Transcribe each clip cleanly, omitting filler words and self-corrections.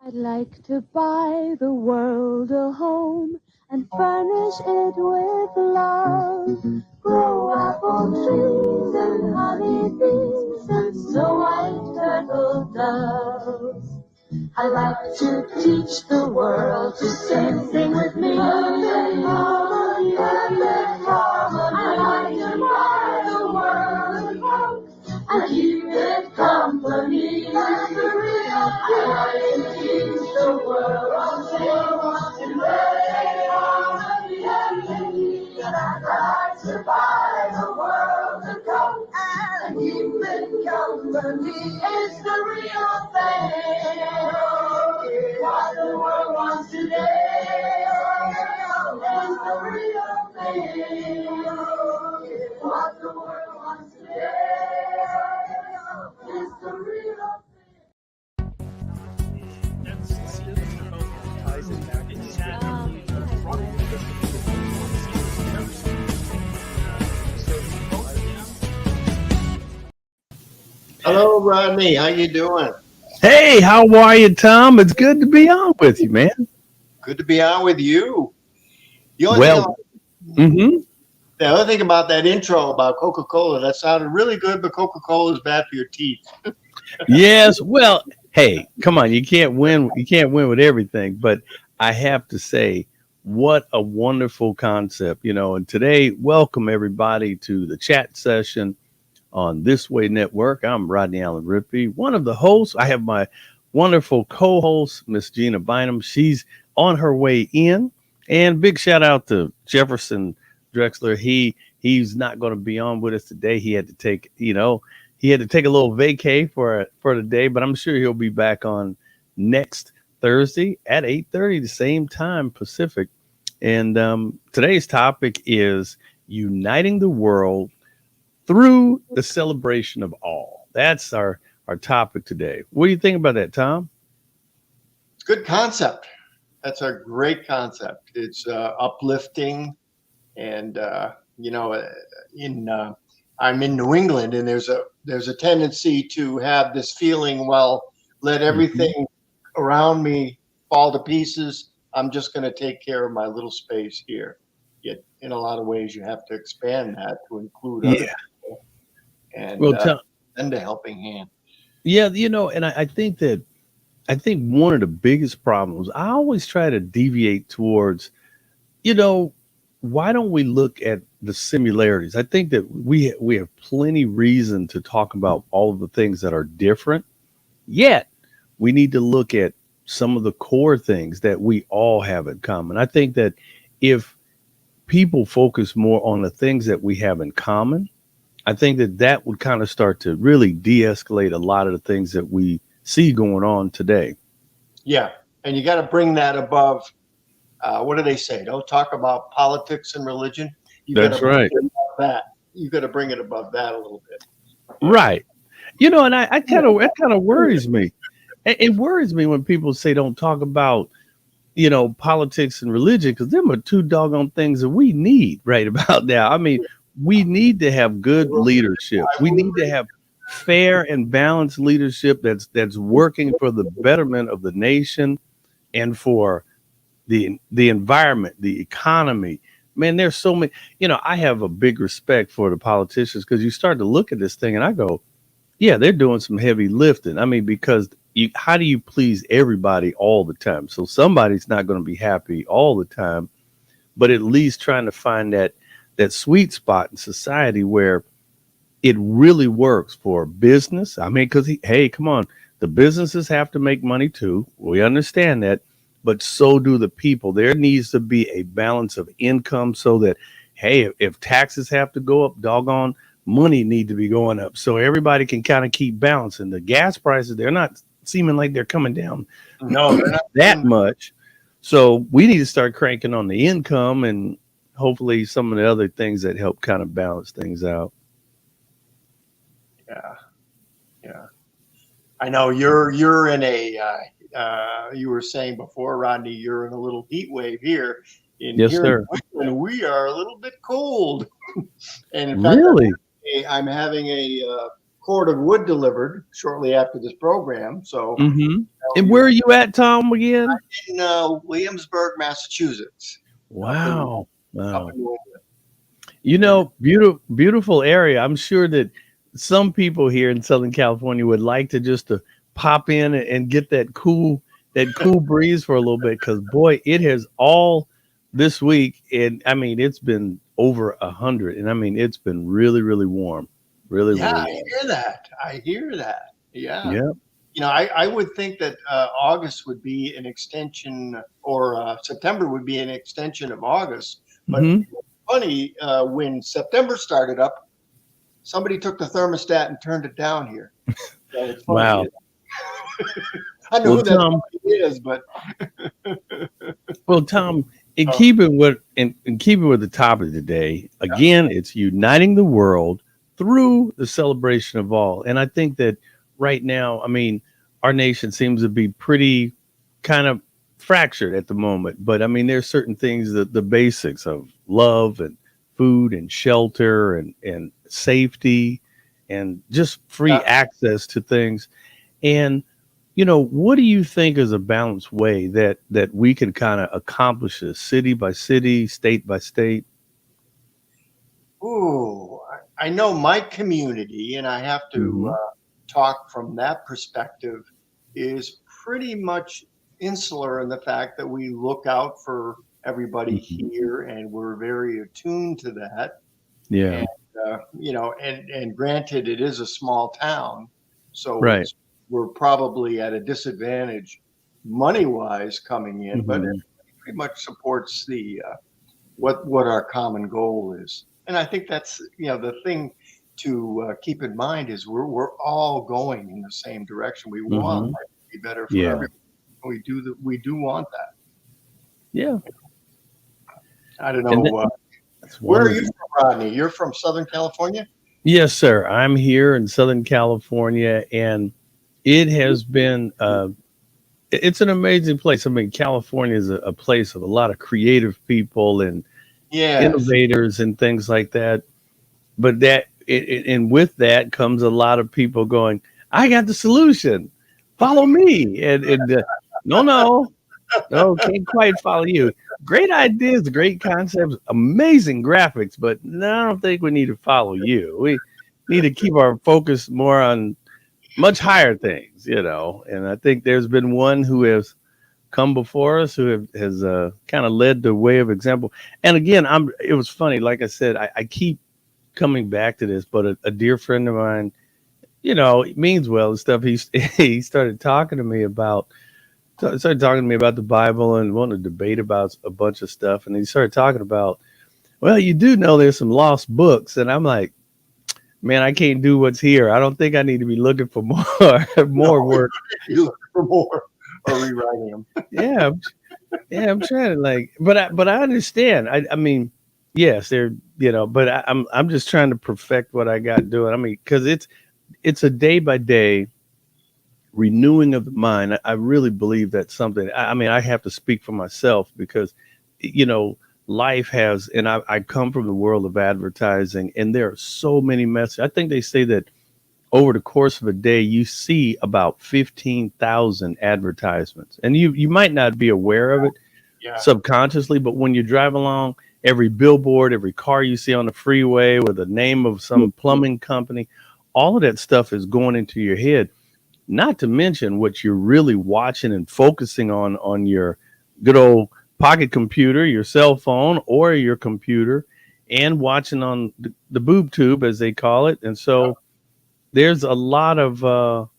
I'd like to buy the world a home and furnish it with love. Grow apple trees and honey bees and snow white turtle doves. I like to teach the world to sing with me. Perfect harmony, perfect harmony. I like to buy the world a home and keep it company. I like to teach the world to sing in perfect harmony and peace. I like to buy the world a coat and keep it company. It's the real thing. What the world wants today is the real thing. What the world wants today is the real Hello, Rodney. How you doing? Hey, how are you, Tom? It's good to be on with you, man. Good to be on with you. The only, Well, thing, the other thing about that intro about Coca-Cola, that sounded really good, but Coca-Cola is bad for your teeth. yes. Well, hey, come on. You can't win. You can't win with everything. But I have to say, what a wonderful concept, And today, welcome everybody to the chat session on This Way Network. I'm Rodney Allen Rippy, one of the hosts. I have my wonderful co-host, Miss Gina Bynum. She's on her way in. And big shout out to Jefferson Drexler. He's not going to be on with us today. He had to take, he had to take a little vacay for the day, but I'm sure he'll be back on next Thursday at 8:30, the same time Pacific. And today's topic is uniting the world through the celebration of all. That's our topic today. What do you think about that, Tom? It's a good concept. That's a great concept. It's uplifting, and I'm in New England, and there's a tendency to have this feeling. Well, let everything around me fall to pieces. I'm just going to take care of my little space here. Yet, in a lot of ways, you have to expand that to include other people and lend a helping hand. Yeah, and I think one of the biggest problems, I always try to deviate towards, why don't we look at the similarities? I think that we have plenty reason to talk about all of the things that are different, yet we need to look at some of the core things that we all have in common. I think that if people focus more on the things that we have in common, I think that would kind of start to really de-escalate a lot of the things that we see going on today. Yeah, and you got to bring that above. What do they say? Don't talk about politics and religion. That's right. That you got to bring it above that a little bit. Right. And it kind of worries me. It worries me when people say don't talk about, politics and religion, because them are two doggone things that we need right about now. I mean, we need to have good leadership. We need to have fair and balanced leadership that's working for the betterment of the nation and for the environment, the economy. Man, there's so many, I have a big respect for the politicians, because you start to look at this thing and I go, yeah, they're doing some heavy lifting. I mean, because how do you please everybody all the time? So somebody's not going to be happy all the time, but at least trying to find that sweet spot in society where it really works for business. I mean, because hey, come on, the businesses have to make money too. We understand that, but so do the people. There needs to be a balance of income so that, hey, if taxes have to go up, doggone money need to be going up, so everybody can kind of keep balancing. The gas prices, they're not seeming like they're coming down. No, they're not that much. So we need to start cranking on the income and hopefully some of the other things that help kind of balance things out. Yeah. I know you're in a. You were saying before, Rodney, you're in a little heat wave here. Yes, sir. And we are a little bit cold. And in fact, really, I'm having a cord of wood delivered shortly after this program. So And where are you at, Tom, again? in Williamsburg, Massachusetts. Wow. Up Wow. in New England. You know, beautiful area. I'm sure that some people here in Southern California would like to just to pop in and get that cool breeze for a little bit, because boy, it has all this week, and I mean it's been over 100, and I mean it's been really, really warm, really, Yeah, really I warm. hear that. I hear that. Yeah. Yeah. You know, I would think that August would be an extension, or September would be an extension of August. But Hmm. funny, when September started up, somebody took the thermostat and turned it down here. So it's funny. Wow. I know Well, who that Tom. somebody is, but Well, Tom, in uh, keeping with in keeping with the topic of the day, again, it's uniting the world through the celebration of all. And I think that right now, I mean, our nation seems to be pretty kind of fractured at the moment. But I mean, there's certain things that the basics of love and food and shelter and safety and just free yeah. access to things. And what do you think is a balanced way that we can kind of accomplish this city by city, state by state? Ooh, I know my community, and I have to Hmm. talk from that perspective, is pretty much insular in the fact that we look out for everybody Hmm. here, and we're very attuned to that. Yeah. And and granted, it is a small town, so Right. we're probably at a disadvantage money wise coming in, but it Hmm. pretty much supports the what our common goal is. And I think that's the thing to keep in mind is we're all going in the same direction. We want Hmm. life to be better for Yeah. everyone. We do want that. Yeah. I don't And know. that's Where are you wonderful. from, Rodney? You're from Southern California? Yes, sir. I'm here in Southern California, and it has been it's an amazing place. I mean, California is a place of a lot of creative people and Yes. innovators and things like that. But and with that comes a lot of people going, I got the solution, follow me. And no, can't quite follow you. Great ideas, great concepts, amazing graphics, but no, I don't think we need to follow you. We need to keep our focus more on much higher things. And I think there's been one who has come before us who has kind of led the way of example. And again, it was funny, like I said, I keep coming back to this, but a dear friend of mine, it means well and stuff. He started talking to me about the Bible and wanting to debate about a bunch of stuff. And he started talking about, well, you do know there's some lost books, and I'm like, man, I can't do what's here. I don't think I need to be looking for more No, more work. you look for more or rewriting them. Yeah, I'm trying to but I understand. I mean, yes, but I'm just trying to perfect what I got doing. I mean, because it's a day by day renewing of the mind. I really believe that's something. I mean, I have to speak for myself because, you know, life has, and I come from the world of advertising, and there are so many messages. I think they say that over the course of a day, you see about 15,000 advertisements, and you might not be aware of it Yeah. subconsciously, but when you drive along, every billboard, every car you see on the freeway with the name of some plumbing company, all of that stuff is going into your head. Not to mention what you're really watching and focusing on your good old pocket computer, your cell phone, or your computer, and watching on the boob tube, as they call it. And so there's a lot of stuff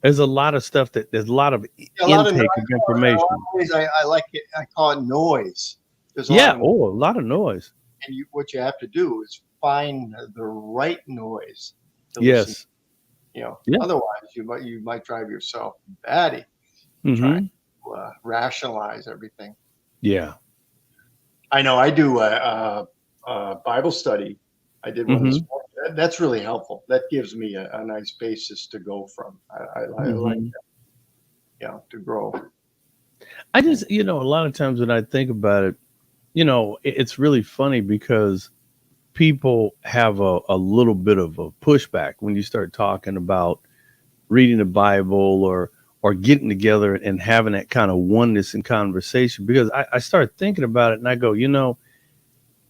there's a lot of A lot of noise. intake of information. I like it. I call it noise. There's a lot Yeah, of, oh, a lot of noise. and what you have to do is find the right noise to listen. Yes. Yeah. Otherwise you might drive yourself batty trying Hmm. to rationalize everything. Yeah. I know. I do a Bible study. I did one this Hmm. morning. That's really helpful. That gives me a nice basis to go from. I like Hmm. to grow. I just, a lot of times when I think about it, it's really funny because people have a little bit of a pushback when you start talking about reading the Bible or getting together and having that kind of oneness in conversation, because I start thinking about it and I go,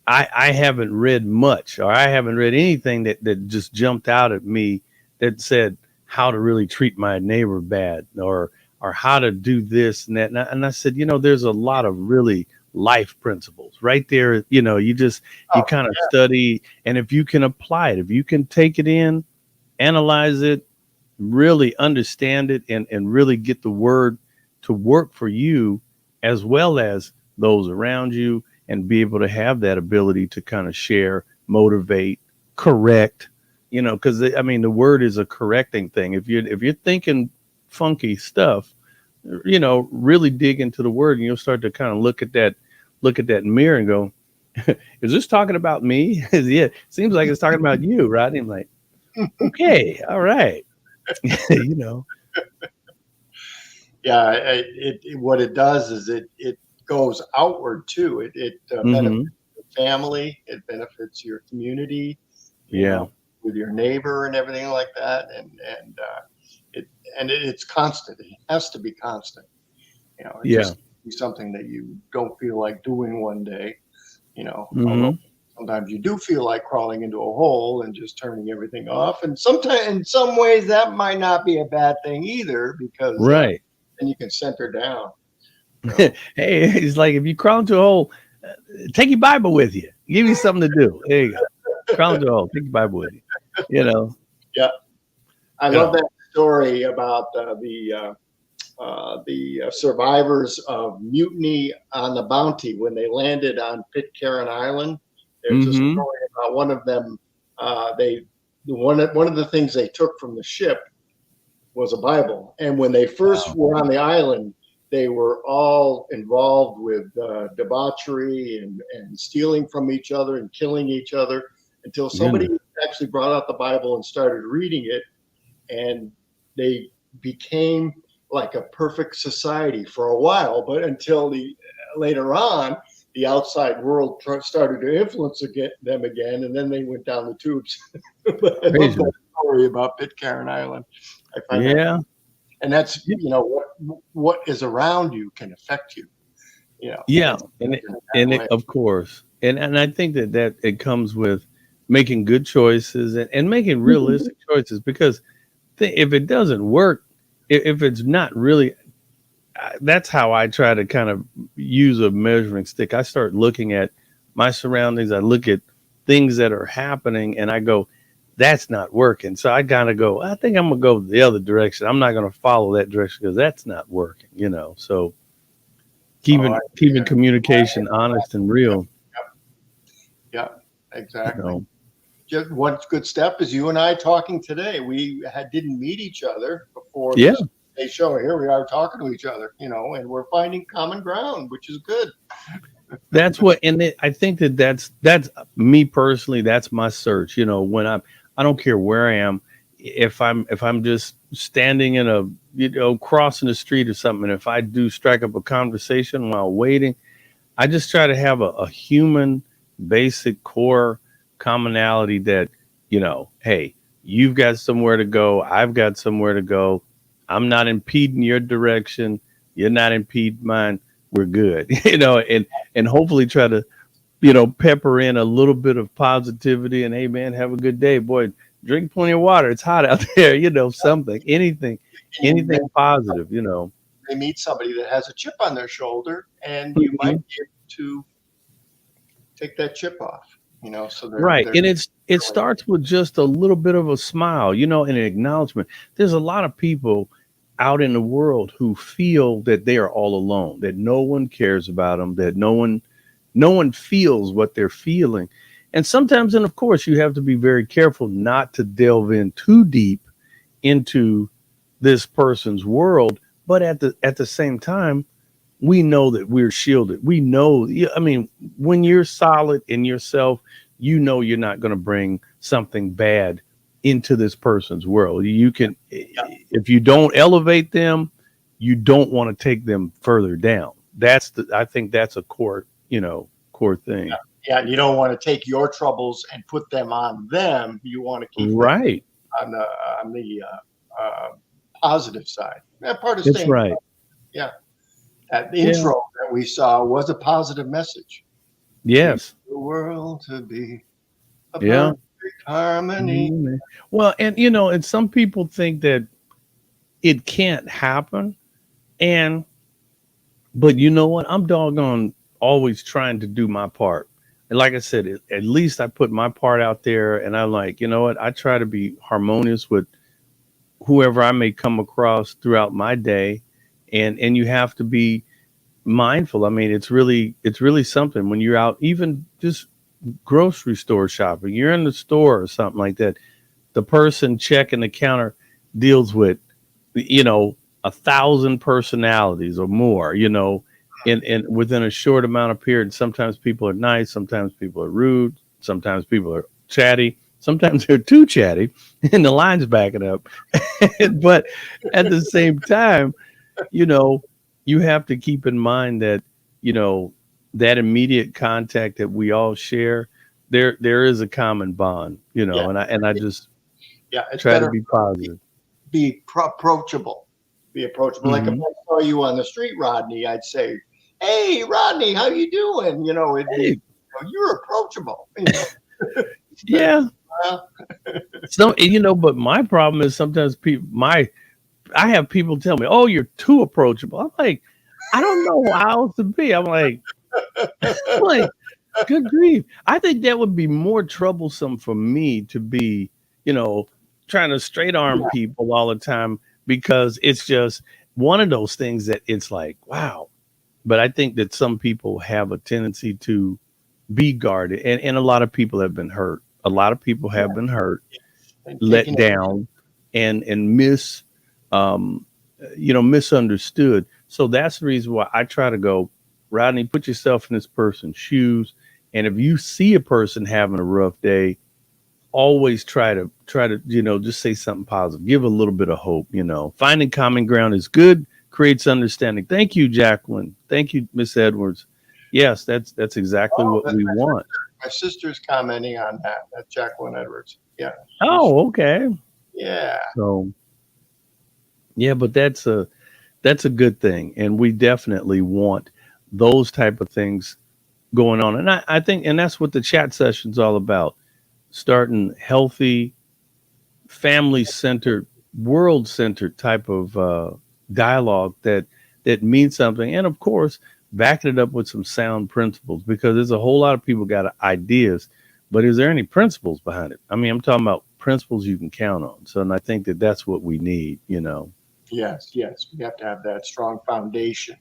I haven't read much, or I haven't read anything that just jumped out at me that said how to really treat my neighbor bad, or how to do this and that. And I said, there's a lot of really life principles right there. You kind of study, and if you can apply it, if you can take it in, analyze it, really understand it, and really get the word to work for you as well as those around you, and be able to have that ability to kind of share, motivate, correct, because the word is a correcting thing. If you're thinking funky stuff, really dig into the word, and you'll start to kind of look at that mirror and go, is this talking about me? Yeah, seems like it's talking about you, right? And I'm like, okay, all right. Yeah, what it does is it goes outward too. It benefits your family, it benefits your community, with your neighbor and everything like that, and it's constant. It has to be constant. It just be something that you don't feel like doing one day. Although sometimes you do feel like crawling into a hole and just turning everything off, and sometimes in some ways that might not be a bad thing either, because right. then you can center down. Hey, it's like if you crawl into a hole, take your Bible with you. Give you something to do. There you go. Crawl into a hole. Take your Bible with you. Yeah, I love that story about the survivors of mutiny on the Bounty when they landed on Pitcairn Island. There's a story about one of them. One of the things they took from the ship was a Bible, and when they first were on the island, they were all involved with debauchery and stealing from each other and killing each other, until somebody actually brought out the Bible and started reading it, and they became like a perfect society for a while. But until later on, the outside world started to influence them again, and then they went down the tubes. But I love that story about Pitcairn Island. I find that, and that's what is around you can affect you. Of course, and I think that it comes with making good choices and making realistic choices, because if it doesn't work, if it's not really, that's how I try to kind of use a measuring stick. I start looking at my surroundings. I look at things that are happening, and I go, that's not working. So I kind of go, I think I'm going to go the other direction. I'm not going to follow that direction because that's not working, So keeping communication honest and real. Yeah, exactly. Just one good step is you and I talking today. We didn't meet each other before this show. Here we are talking to each other, and we're finding common ground, which is good. That's what, and I think that's me personally. That's my search. When I don't care where I am. If I'm just standing in crossing the street or something, and if I do strike up a conversation while waiting, I just try to have a human basic core commonality that, hey, you've got somewhere to go. I've got somewhere to go. I'm not impeding your direction. You're not impeding mine. We're good, and hopefully try to, pepper in a little bit of positivity and, hey man, have a good day, boy. Drink plenty of water. It's hot out there, something, anything positive, They meet somebody that has a chip on their shoulder, and you might be able to take that chip off, so right. And it starts with just a little bit of a smile, and an acknowledgement. There's a lot of people out in the world who feel that they are all alone, that no one cares about them, that no one feels what they're feeling. And sometimes, and of course, you have to be very careful not to delve in too deep into this person's world. But at the same time, we know that we're shielded. We know, when you're solid in yourself, you're not going to bring something bad into this person's world. You can, if you don't elevate them, you don't want to take them further down. I think that's a core thing. Yeah, you don't want to take your troubles and put them on them. You want to keep them Right. on the positive side. That part of That's staying. right. Yeah, that Yeah. intro that we saw was a positive message. We Yes. want the world to be a Yeah. perfect harmony. Well, and and some people think that it can't happen. And but you know what? I'm doggone always trying to do my part. And like I said, at least I put my part out there, and I'm like, you know what? I try to be harmonious with whoever I may come across throughout my day, and you have to be mindful. I mean, it's really something when you're out, even just grocery store shopping. You're in the store or something like that. The person checking the counter deals with, you know, 1,000 personalities or more, in within a short amount of period. Sometimes people are nice, sometimes people are rude, sometimes people are chatty, sometimes they're too chatty, and the line's backing up. But at the same time, you know, you have to keep in mind that, you know, that immediate contact that we all share, there is a common bond, Yeah, and I just yeah. It's try to better be positive. be approachable. Be approachable. Like if Hmm. I saw you on the street, Rodney, I'd say, "Hey, Rodney, how you doing?" It'd be, Hey, you're approachable. Instead of, yeah. well, So, but my problem is sometimes I have people tell me, "Oh, you're too approachable." I'm like, I don't know how else to be. I'm like, like, good grief. I think that would be more troublesome for me to be, you know, trying to straight arm yeah, people all the time, because it's just one of those things that it's like, wow. But I think that some people have a tendency to be guarded, and a lot of people have been hurt. A lot of people yeah, have been hurt, and let taking it. down, and um misunderstood. So that's the reason why I try to go, Rodney, put yourself in this person's shoes, and if you see a person having a rough day, always try to just say something positive, give a little bit of hope. Finding common ground is good, creates understanding. Thank you, Jacqueline. Thank you, Miss Edwards. Yes, that's exactly Oh, what we want. my sister's commenting on that. That's Jacqueline Edwards. Yeah, Oh, okay. yeah, So yeah, but that's a good thing, and we definitely want those type of things going on. And I think, and that's what the chat session's all about: starting healthy, family centered, world centered type of dialogue that means something, and of course backing it up with some sound principles, because there's a whole lot of people got ideas, but is there any principles behind it? I mean, I'm talking about principles you can count on. So, and I think that that's what we need. yes, yes. We have to have that strong foundation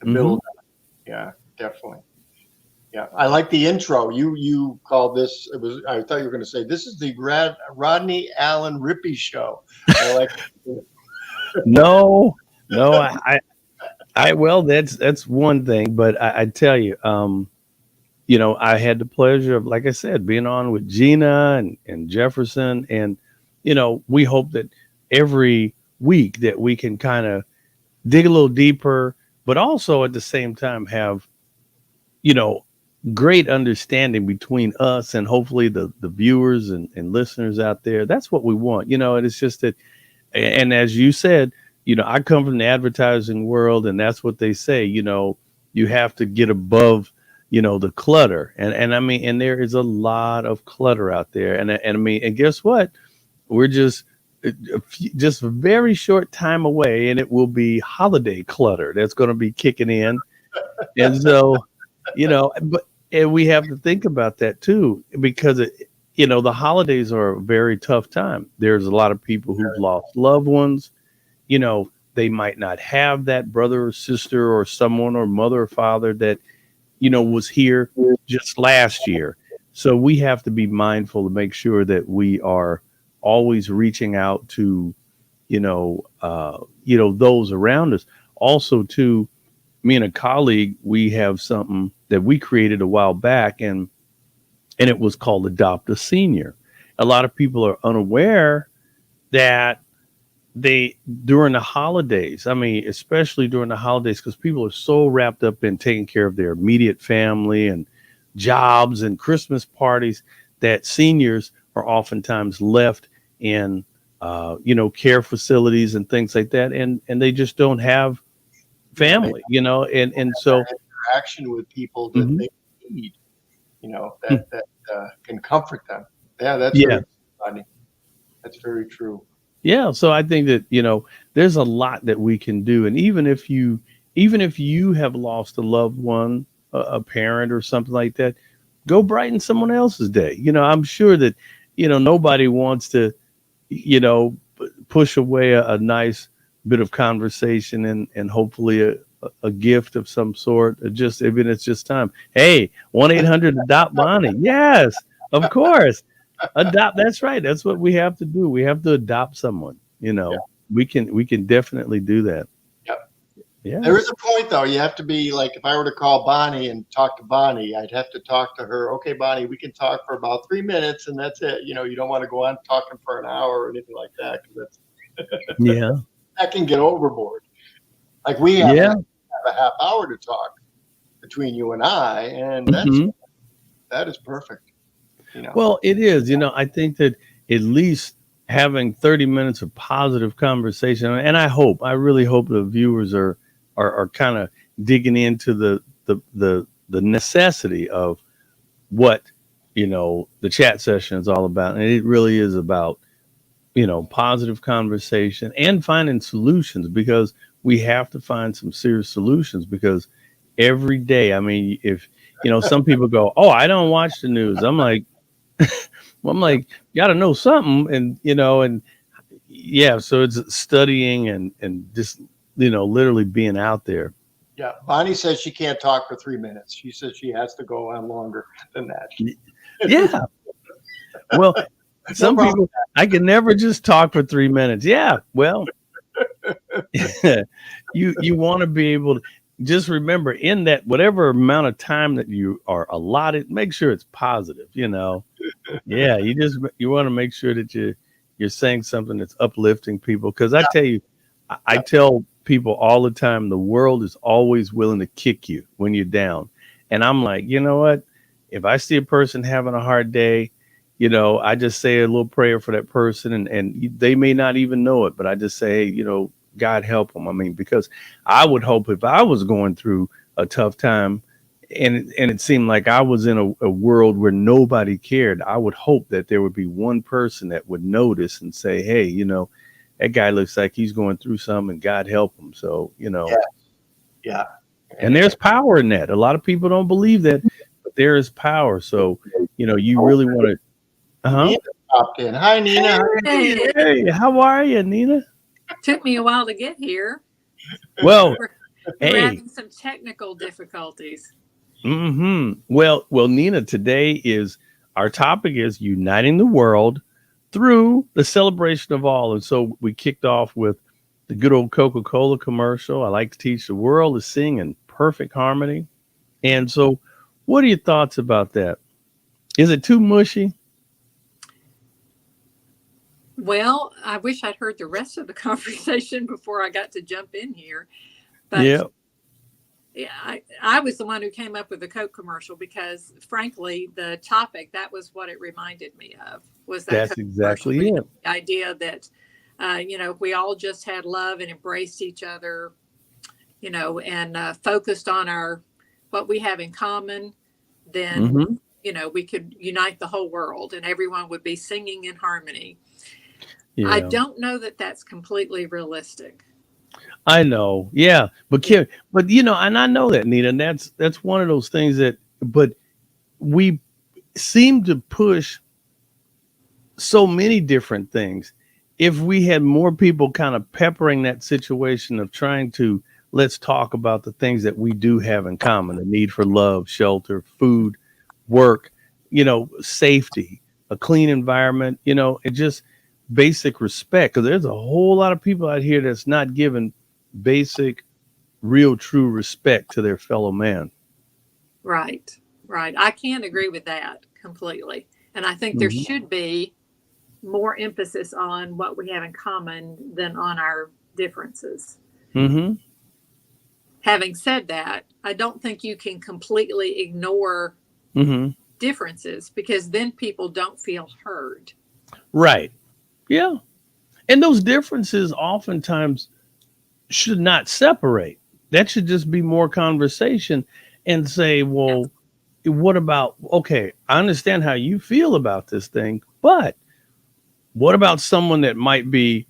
to Hmm. build. Yeah, definitely. Yeah, I like the intro. You called this. It was. I thought you were going to say this is the Rodney Allen Rippy show. I like. No, no, well, that's one thing, but I tell you, I had the pleasure of, like I said, being on with Gina and Jefferson, and we hope that every week that we can kind of dig a little deeper, but also at the same time have you know great understanding between us and hopefully the viewers and listeners out there. That's what we want, and it's just that. And as you said, I come from the advertising world, and that's what they say. You have to get above, the clutter, and I mean, and there is a lot of clutter out there, and I mean, and guess what? We're just a very short time away, and it will be holiday clutter that's going to be kicking in, and so, but and we have to think about that too, because the holidays are a very tough time. There's a lot of people who've lost loved ones. They might not have that brother or sister or someone, or mother or father that, was here just last year. So we have to be mindful to make sure that we are always reaching out to, those around us. Also, too, me and a colleague, we have something that we created a while back, and it was called Adopt a Senior. A lot of people are unaware that they during the holidays, I mean, especially during the holidays, because people are so wrapped up in taking care of their immediate family and jobs and Christmas parties, that seniors are oftentimes left in, care facilities and things like that. And they just don't have Yeah, they family, and have so, that interaction with people that mhm, they need, that can comfort them. Yeah, that's yeah. very funny. That's very true. Yeah, so I think that, there's a lot that we can do. And even if you have lost a loved one, a parent or something like that, go brighten someone else's day. I'm sure that, nobody wants to, push away a nice bit of conversation and hopefully a gift of some sort. Just even it's just time. Hey, 1-800 adopt Bonnie. Yes, of course. Adopt. That's right. That's what we have to do. We have to adopt someone. Yeah. We can definitely do that. Yep. Yeah. There is a point though. You have to be like, if I were to call Bonnie and talk to Bonnie, I'd have to talk to her. Okay, Bonnie, we can talk for about 3 minutes, and that's it. You don't want to go on talking for an hour or anything like that, because Yeah. that can get overboard. Like we Yeah. have a half hour to talk between you and I, and Hmm. that is perfect. You know. Well, it is. I think that at least having 30 minutes of positive conversation, and I really hope the viewers are kind of digging into the necessity of what the chat session is all about, and it really is about positive conversation and finding solutions, because we have to find some serious solutions, because every day, I mean, if some people go, oh, I don't watch the news. I'm like, you got to know something. And yeah, so it's studying and just literally being out there. Yeah, Bonnie says she can't talk for 3 minutes. She says she has to go on longer than that. Yeah, well, No some problem. people, I can never just talk for 3 minutes. Yeah, well, you want to be able to just remember, in that whatever amount of time that you are allotted, make sure it's positive. Yeah, you want to make sure that you're saying something that's uplifting people, because I tell you, I Yeah, tell people all the time, the world is always willing to kick you when you're down. And I'm like, you know what, if I see a person having a hard day, I just say a little prayer for that person, and they may not even know it, but I just say, hey, God help them. I mean, because I would hope, if I was going through a tough time, and it seemed like I was in a world where nobody cared, I would hope that there would be one person that would notice and say, hey, that guy looks like he's going through something, and God help him. So, yeah, yeah. and And there's power in that. A lot of people don't believe that, but there is power. So, you really want to, uh-huh. Nina popped in. Hi, Nina. Hey, Hey, how are you, Nina? took me a while to get here. Well, We're, we were hey, having some technical difficulties. well, Nina, today is our topic is uniting the world through the celebration of all. And so we kicked off with the good old Coca-Cola commercial. I like to teach the world to sing in perfect harmony. And so, what are your thoughts about that? Is it too mushy? Well, I wish I'd heard the rest of the conversation before I got to jump in here. But Yeah, yeah, I was the one who came up with the Coke commercial because, frankly, the topic, that was what it reminded me of, was that that's Coke commercial. exactly The it. idea that, if we all just had love and embraced each other, and focused on what we have in common, then Hmm. we could unite the whole world and everyone would be singing in harmony. I Yeah, don't know that that's completely realistic. I know. Yeah, but and I know that, Nina. And that's one of those things but we seem to push so many different things. If we had more people kind of peppering that situation of trying to, let's talk about the things that we do have in common: the need for love, shelter, food, work, safety, a clean environment, it just basic respect. Because there's a whole lot of people out here that's not giving basic, real, true respect to their fellow man. Right, right. I can't agree with that completely. And I think there Hmm. should be more emphasis on what we have in common than on our differences. Hmm. Having said that, I don't think you can completely ignore differences, because then people don't feel heard. Right. Yeah. And those differences oftentimes should not separate. That should just be more conversation and say, Yes. well, what about, okay, I understand how you feel about this thing, but what about someone that might be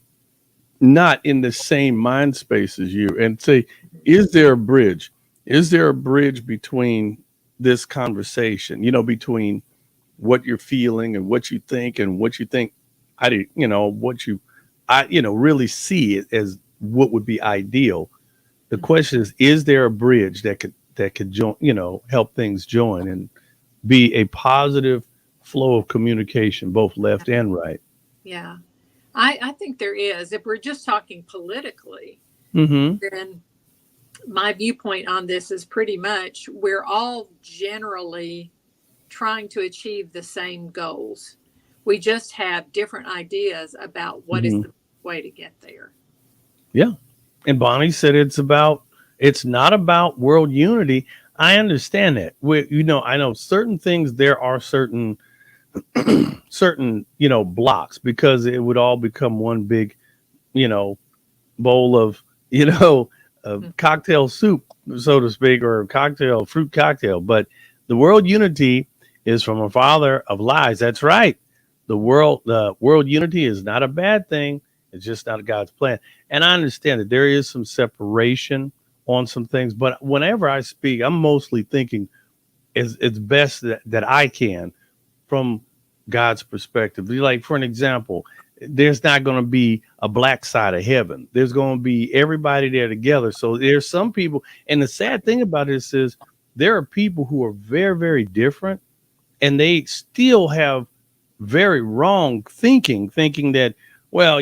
not in the same mind space as you? And say, is there a bridge? Is there a bridge between this conversation, between what you're feeling and what you think and what you think I did, what you, really see it as what would be ideal. The question is there a bridge that could join, help things join and be a positive flow of communication, both left and right? Yeah. I think there is. If we're just talking politically, Mm-hmm. then my viewpoint on this is pretty much we're all generally trying to achieve the same goals. We just have different ideas about what is Mm-hmm. the way to get there. Yeah. And Bonnie said it's not about world unity. I understand that. I know certain things, there are certain, blocks, because it would all become one big, you know, bowl of, of cocktail soup, so to speak, or fruit cocktail. But the world unity is from a father of lies. That's right. The world unity is not a bad thing. It's just not God's plan. And I understand that there is some separation on some things, but whenever I speak, I'm mostly thinking it's best that I can from God's perspective. Like, for an example, there's not going to be a black side of heaven. There's going to be everybody there together. So there's some people, and the sad thing about this is there are people who are very, very different, and they still have very wrong thinking that, well,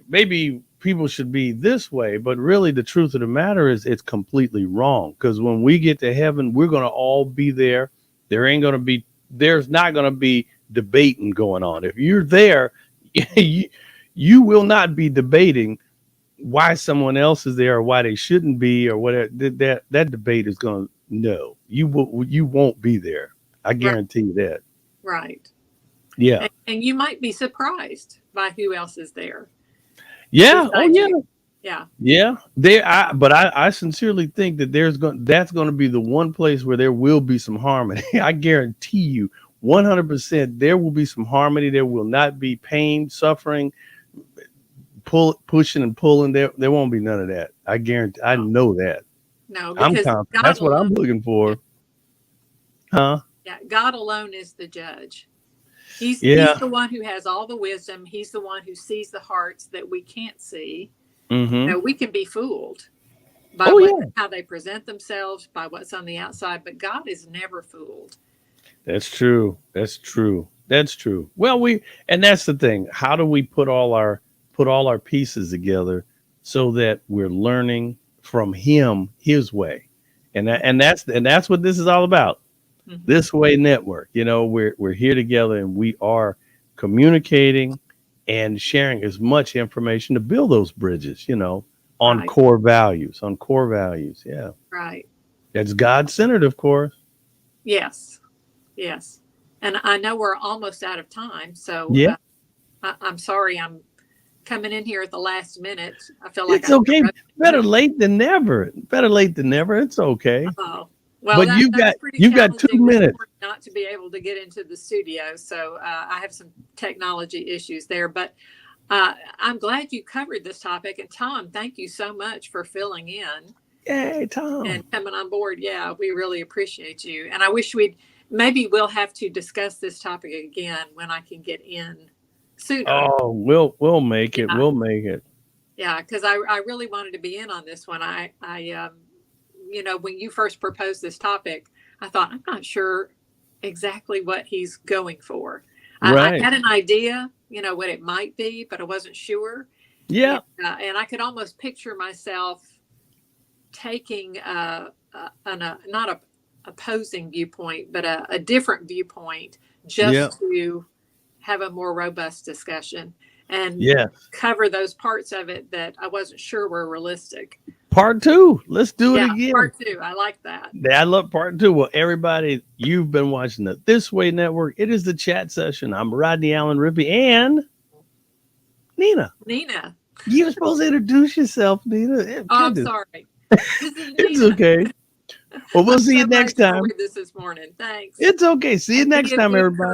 maybe people should be this way, but really the truth of the matter is it's completely wrong. Because when we get to heaven, we're going to all be there. There's not going to be debating going on. If you're there, you will not be debating why someone else is there or why they shouldn't be or whatever. That debate is going to, no, you won't be there. I guarantee you that. Right. Yeah. And you might be surprised by who else is there. Yeah. Oh, besides yeah. you. Yeah. Yeah. But I sincerely think that that's going to be the one place where there will be some harmony. I guarantee you 100% there will be some harmony. There will not be pain, suffering, pushing and pulling. There won't be none of that. I guarantee. I know that. No, I'm because confident. God That's what I'm alone, looking for. Huh? yeah, God alone is the judge. He's Yeah. the one who has all the wisdom. He's the one who sees the hearts that we can't see. Mm-hmm. We can be fooled by Oh, yeah. how they present themselves, by what's on the outside, but God is never fooled. That's true. That's true. That's true. Well, and that's the thing. How do we put all our pieces together so that we're learning from him his way? And that's what this is all about. Mm-hmm. This Way Network. We're here together and we are communicating and sharing as much information to build those bridges, on Right. core values, Yeah. Right. That's God-centered, of course. Yes. Yes. And I know we're almost out of time. So Yeah. I'm sorry I'm coming in here at the last minute. I feel like It's okay. Better late than never. It's okay. Oh, well, But that's pretty you've got 2 challenging this minutes. morning not to be able to get into the studio. So I have some technology issues there, but I'm glad you covered this topic. And Tom, thank you so much for filling in. Yay, Tom. And coming on board. Yeah, we really appreciate you. And I wish maybe we'll have to discuss this topic again when I can get in sooner. Oh, we'll make it. We'll make it. Yeah, because I really wanted to be in on this one. I when you first proposed this topic, I thought, I'm not sure exactly what he's going for. Right. I had an idea, what it might be, but I wasn't sure. Yeah. And I could almost picture myself taking not a opposing viewpoint, but a different viewpoint just to have a more robust discussion and cover those parts of it that I wasn't sure were realistic. Part 2. Let's do it again. Part 2. I like that. I love part 2. Well, everybody, you've been watching the This Way Network. It is the chat session. I'm Rodney Allen Rippy and Nina. You were supposed to introduce yourself, Nina. Oh, I'm sorry. It's okay. Well, we'll see you next time. This morning. Thanks. It's okay. See you next time, everybody.